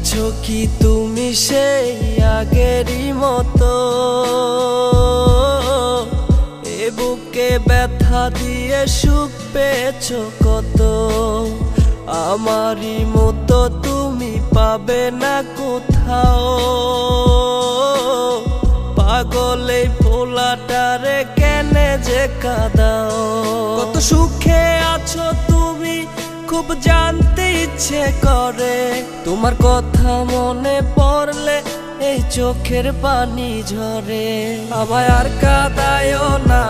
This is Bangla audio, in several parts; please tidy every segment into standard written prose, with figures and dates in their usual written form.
আছো কি তুমি সেই আগেরই মতো? এ বুকে ব্যথা দিয়ে সুখ পেয়েছো কত? আমারই মতো তুমি পাবে না কোথাও। পাগলে ফোলাটারে কেনে যে কাঁদাও। কত সুখে আছো তুমি খুব জানতে ইচ্ছে করে। তোমার কথা মনে পড়লে এই চোখের পানি ঝরে। আমায় আর কাঁদায়ও না,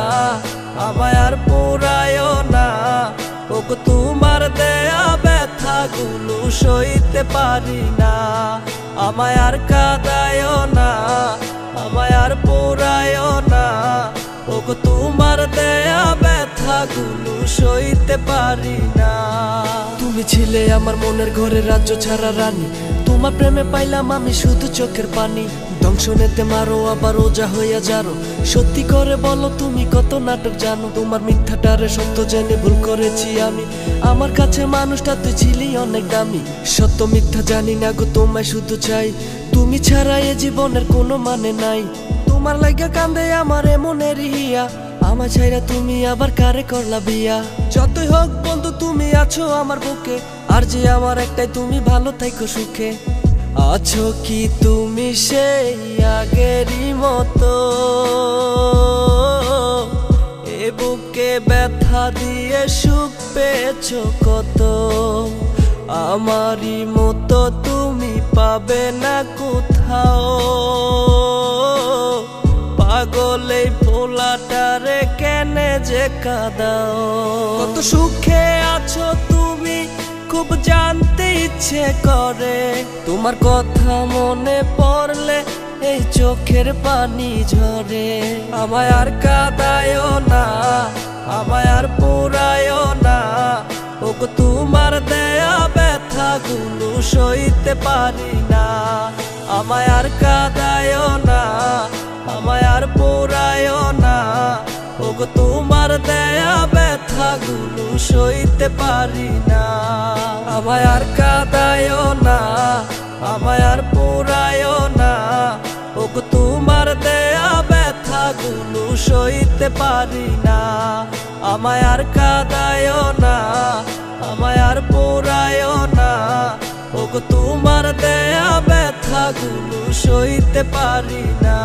আমায় আর পোড়ায়ও না। ওগো তোমার দেয়া ব্যথাগুলো সইতে পারি না। আমায় আর কাঁদায়ও না, আমায় আর পোড়ায়ও না। ওগো তোমার দেয়া ব্যথাগুলো সইতে পারি না। তুমি ছিলে আমার মনের ঘরে রাজ্য ছাড়া রানী। তোমার প্রেমে পাইলাম আমি শুধু চোখের পানি। দংশনেতে মারো আবার ওজা হইয়া যারো। সত্যি করে বলো তুমি কত নাটক জানো? তোমার মিথ্যাটারে সত্য জেনে ভুল করেছি আমি। আমার কাছে মানুষটা তুই ছিলি অনেক দামি। সত্য মিথ্যা জানি না গো, তোমায় শুধু চাই। তুমি ছাড়া এ জীবনের কোনো মানে নাই। তোমার লাগা কান্দে আমার মনের হিয়া। আমার ছাইরা তুমি আবার কারে করলা বিয়া? যতই হোক বন্ধু তুমি আছো আমার বুকে। আর যে আমার একটাই তুমি ভালো থাইকো সুখে। আছো কি তুমি সেই আগেরই মতো? এ বুকে ব্যথা দিয়ে সুখ পেয়েছো কত? আমারই মতো তুমি পাবে না কোথাও। পাগলে ফোলাটারে কেনে যে কাঁদাও। কত সুখে আছো তুমি খুব জানতে ইচ্ছে করে। তোমার কথা মনে পড়লে এই চোখের পানি ঝরে। আমায় আর কাঁদায়ও না, আমায় আর পোড়ায়ও না। ওগো তোমার দেয়া ব্যথাগুলো সইতে পারি না। আমায় আর কাঁদায়ও না, আমায় আর পোড়ায়ও না। ওগো তোমার দেয়া ব্যথাগুলো সইতে পারি না। আমায় আর কাঁদায়ও না, আমায় আর পোড়ায়ও না। ওগো তোমার দেয়া ব্যথাগুলো সইতে পারি না। আমায় আর কাঁদায়ও না, আমায় আর পোড়ায়ও না। ওগো তোমার দেয়া ব্যথাগুলো সইতে পারি না।